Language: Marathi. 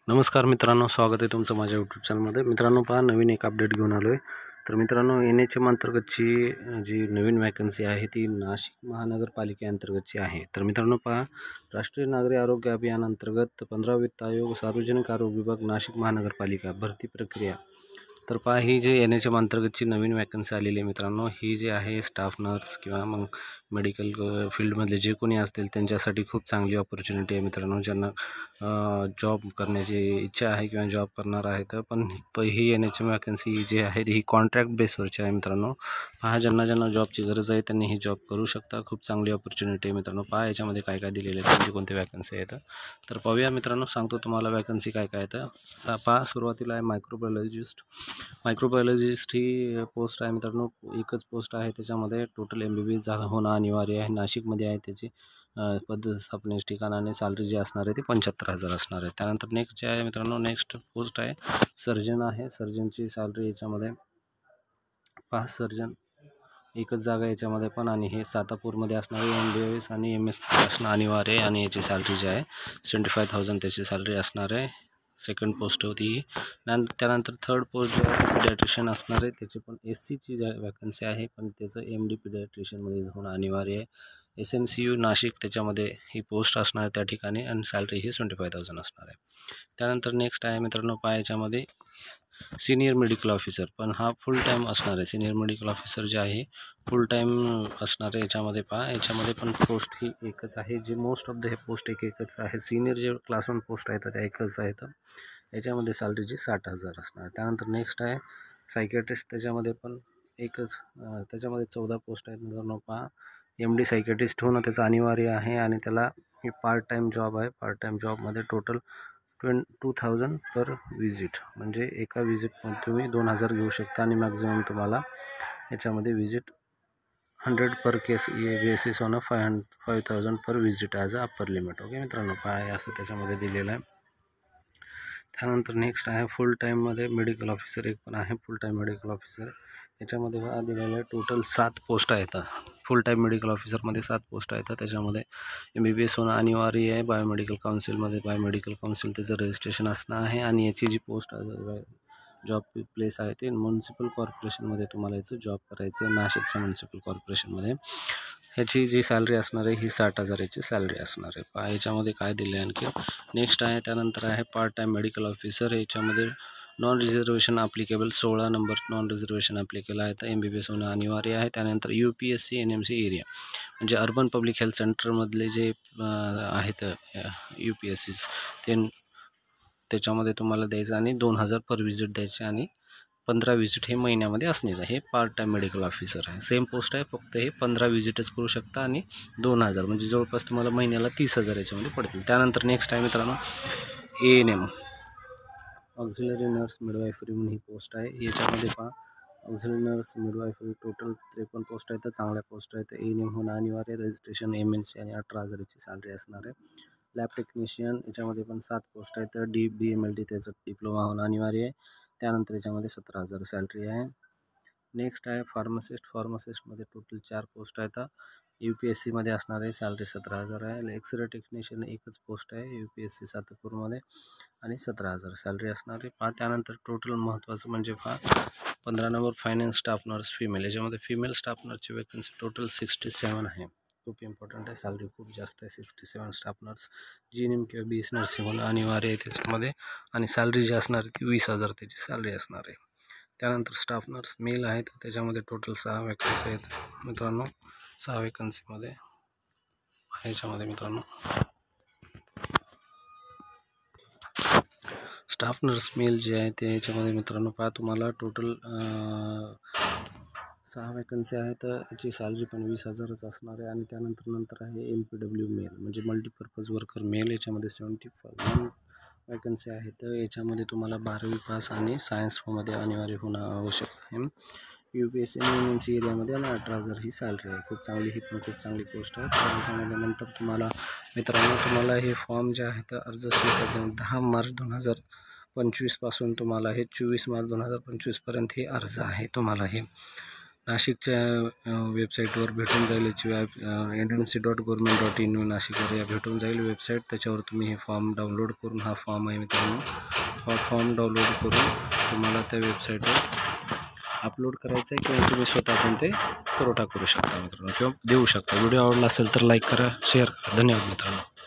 नमस्कार मित्रांनो, स्वागत आहे तुमचं माझ्या यूट्यूब चॅनलमध्ये। मित्रांनो पहा, नवीन एक अपडेट घेऊन आलो आहे। तर मित्रांनो, NHM अंतर्गतची जी नवीन वॅकन्सी आहे ती नाशिक महानगरपालिकेअंतर्गतची आहे। तर मित्रांनो पहा, राष्ट्रीय नागरी आरोग्य अभियान अंतर्गत 15 वित्त आयोग सार्वजनिक आरोग्य विभाग नाशिक महानगरपालिका भरती प्रक्रिया। तर पहा, ही जी NHM अंतर्गतची नवीन वॅकन्सी आलेली आहे मित्रांनो, ही जी आहे स्टाफ नर्स किंवा मग मेडिकल फील्डमधले जे कोणी असतील त्यांच्यासाठी खूप चांगली ऑपॉर्च्युनिटी आहे मित्रांनो। ज्यांना जॉब करण्याची इच्छा आहे किंवा जॉब करणार आहेत, पण ही NHM वॅकन्सी जी आहे ही कॉन्ट्रॅक्ट बेसवरची आहे मित्रांनो। पहा, ज्यांना जॉबची गरज आहे त्यांनी ही जॉब करू शकता। खूप चांगली ऑपॉर्च्युनिटी आहे मित्रांनो। पहा, याच्यामध्ये काय काय दिलेले आहेत, कोणते वॅकन्सी आहेत तर पाहूया मित्रांनो। सांगतो तुम्हाला वॅकन्सी काय काय आहेत। पहा, सुरुवातीला आहे मायक्रोबायोलॉजिस्ट। मायक्रोबायोलॉजिस्ट ही पोस्ट आहे मित्रांनो, एकच पोस्ट आहे। त्याच्यामध्ये टोटल MBBS झालं होणं अनिवार्य आहे। नाशिकमध्ये आहे त्याची पद स्थापनेचे ठिकाण आणि सॅलरी जी असणार आहे ती 75,000 असणार आहे। त्यानंतर नेक्स्ट जे आहे मित्रांनो, नेक्स्ट पोस्ट आहे सर्जन आहे। सर्जनची सॅलरी याच्यामध्ये 5 सर्जन, एकच जागा याच्यामध्ये पण, आणि हे सातापूरमध्ये असणारे MBBS आणि MS असणं अनिवार्य आहे। आणि याची सॅलरी जी आहे 75,000 त्याची सॅलरी असणार आहे। सेकंड पोस्ट होती। त्यानंतर थर्ड पोस्ट जो आहे पिडियाट्रिशियन असणार आहे। त्याची पण SCची जी वॅकन्सी आहे, पण त्याचं MD पिडियाट्रिशियनमध्ये होणं अनिवार्य आहे। SNCU नाशिक त्याच्यामध्ये ही पोस्ट असणार आहे त्या ठिकाणी, आणि सॅलरी ही 25,000 असणार आहे। त्यानंतर नेक्स्ट आहे मित्रांनो, पहा याच्यामध्ये सिनियर मेडिकल ऑफिसर, पण हा फुल टाईम असणार आहे। सिनियर मेडिकल ऑफिसर जे आहे फुल टाईम असणार आहे। याच्यामध्ये पहा, याच्यामध्ये पण पोस्ट ही एकच आहे। जे मोस्ट ऑफ द हे पोस्ट एकच आहे। सिनियर जे क्लास 1 पोस्ट आहेत त्या एकच आहेत। याच्यामध्ये सॅलरीची 60,000 असणार आहे। त्यानंतर नेक्स्ट आहे सायकॅट्रिस्ट, त्याच्यामध्ये पण एकच, त्याच्यामध्ये 14 पोस्ट आहेत मित्रांनो। पहा, MD सायकॅट्रिस्ट होणं त्याचं अनिवार्य आहे, आणि त्याला ही पार्ट टाईम जॉब आहे। पार्ट टाईम जॉबमध्ये टोटल 22,000 पर विजिट, म्हणजे एका विजिटमध्ये तुम्ही 2,000 घेऊ शकता, आणि मॅक्झिमम तुम्हाला याच्यामध्ये विजिट 100 पर केस बेसिस होणं 5,000 per visit as a upper limit. Okay मित्रांनो, काय असं त्याच्यामध्ये दिलेलं आहे। त्यानंतर नेक्स्ट आहे फुल टाईममध्ये मेडिकल ऑफिसर, एक पण आहे फुल टाईम मेडिकल ऑफिसर। याच्यामध्ये दिलेलं आहे टोटल 7 पोस्ट आहेत। फुल टाईम मेडिकल ऑफिसरमध्ये 7 पोस्ट आहेत। त्याच्यामध्ये MBBS होणं अनिवार्य आहे। बायोमेडिकल काउन्सिलमध्ये बायोमेडिकल काउन्सिल त्याचं रजिस्ट्रेशन असणं आहे, आणि याची जी पोस्ट जॉब प्लेस आहे ते म्युन्सिपल कॉर्पोरेशनमध्ये तुम्हाला याचं जॉब करायचं आहे, नाशिकच्या म्युन्सिपल कॉर्पोरेशनमध्ये। ह्याची जी सॅलरी असणार आहे ही 60,000 याची सॅलरी असणार आहे। पहा, याच्यामध्ये काय दिलं आहे आणखी। नेक्स्ट आहे, त्यानंतर आहे पार्ट टाईम मेडिकल ऑफिसर। याच्यामध्ये non reservation applicable 16 number non reservation applicable आहे, तर MBBS होणं अनिवार्य आहे। त्यानंतर UPSC NMC एरिया, म्हणजे अर्बन पब्लिक हेल्थ सेंटरमधले जे आहेत UPSCs, त्याच्यामध्ये तुम्हाला द्यायचं, आणि 2,000 पर विजिट द्यायचे, आणि 15 विजिट हे महिन्यामध्ये असणे। हे पार्ट टाईम मेडिकल ऑफिसर आहे। सेम पोस्ट आहे, फक्त हे 15 विजिटच करू शकता, आणि 2,000 म्हणजे जवळपास तुम्हाला महिन्याला 30,000 याच्यामध्ये पडतील। त्यानंतर नेक्स्ट आहे मित्रांनो ANM, ऑक्झिलरी नर्स मिडवायफरी म्हणून ही पोस्ट आहे। याच्यामध्ये पहा, auxiliary nurse midwifery total 53 post आहेत, चांगल्या पोस्ट आहेत। ANM होणं अनिवार्य, रजिस्ट्रेशन MNC, आणि 18,000ची सॅलरी असणार आहे। लॅब टेक्निशियन, याच्यामध्ये पण 7 पोस्ट आहेत। DBMLT त्याचं डिप्लोमा होणं अनिवार्य आहे। त्यानंतर याच्यामध्ये 17,000 सॅलरी आहे। नेक्स्ट आहे फार्मासिस्ट। फार्मासिस्टमध्ये टोटल 4 पोस्ट आहेत। UPSCमध्ये असणार आहे, सॅलरी 17,000 आहे। एक्सरे टेक्निशियन एकच पोस्ट आहे UPSC सातापूरमध्ये, आणि 17,000 सॅलरी असणार आहे। त्यानंतर टोटल महत्त्वाचं म्हणजे 15 number finance staff nurse female. याच्यामध्ये फिमेल स्टाफ नर्सची वॅकन्सी टोटल 67 आहे। खूप इम्पॉर्टंट आहे, सॅलरी खूप जास्त आहे। 67 स्टाफ नर्स, GNM किंवा BS नर्सिंग होणं अनिवार्य आहे त्याच्यामध्ये, आणि सॅलरी जी असणार आहे ती 20,000 त्याची सॅलरी असणार आहे। त्यानंतर स्टाफ नर्स मेल आहेत, त्याच्यामध्ये टोटल 6 वॅकन्सी आहेत मित्रांनो। 6 वॅकन्सीमध्ये ह्याच्यामध्ये मित्रांनो स्टाफ नर्स मेल जे आहे ते याच्यामध्ये मित्रांनो पहा, तुम्हाला टोटल 6 वॅकन्सी आहेत, तर याची सॅलरी पण 20,000च असणार आहे। आणि त्यानंतर आहे MPW मेल, म्हणजे मल्टीपर्पज वर्कर मेल। याच्यामध्ये 75 वॅकन्सी आहेत, तर याच्यामध्ये तुम्हाला 12वी पास आणि सायन्समध्ये अनिवार्य होणं आवश्यक आहे। UPSC NMC एरियामध्ये, आणि 18,000 ही सॅलरी आहे। खूप चांगली, ही पण खूप चांगली पोस्ट आहे। त्याच्यामध्ये नंतर तुम्हाला हे फॉर्म जे आहेत अर्ज स्वीकारते 10 मार्च 2025 पासून तुम्हाला हे 24 मार्च 2025 पर्यंत हे अर्ज आहे तुम्हाला हे। नाशिकच्या वेबसाईटवर भेटून जाईल याची nmc.government.in नाशिकवर या भेटून जाईल वेबसाईट. त्याच्यावर तुम्ही हे फॉर्म डाउनलोड करून, हा फॉर्म आहे मित्रांनो, हा फॉर्म डाउनलोड करून तुम्हाला त्या वेबसाईटवर अपलोड करायचं आहे किंवा तुम्ही स्वतः पण ते पुरवठा करू शकता मित्रांनो किंवा देऊ शकता. व्हिडिओ आवडला असेल तर लाईक करा, शेअर करा. धन्यवाद मित्रांनो.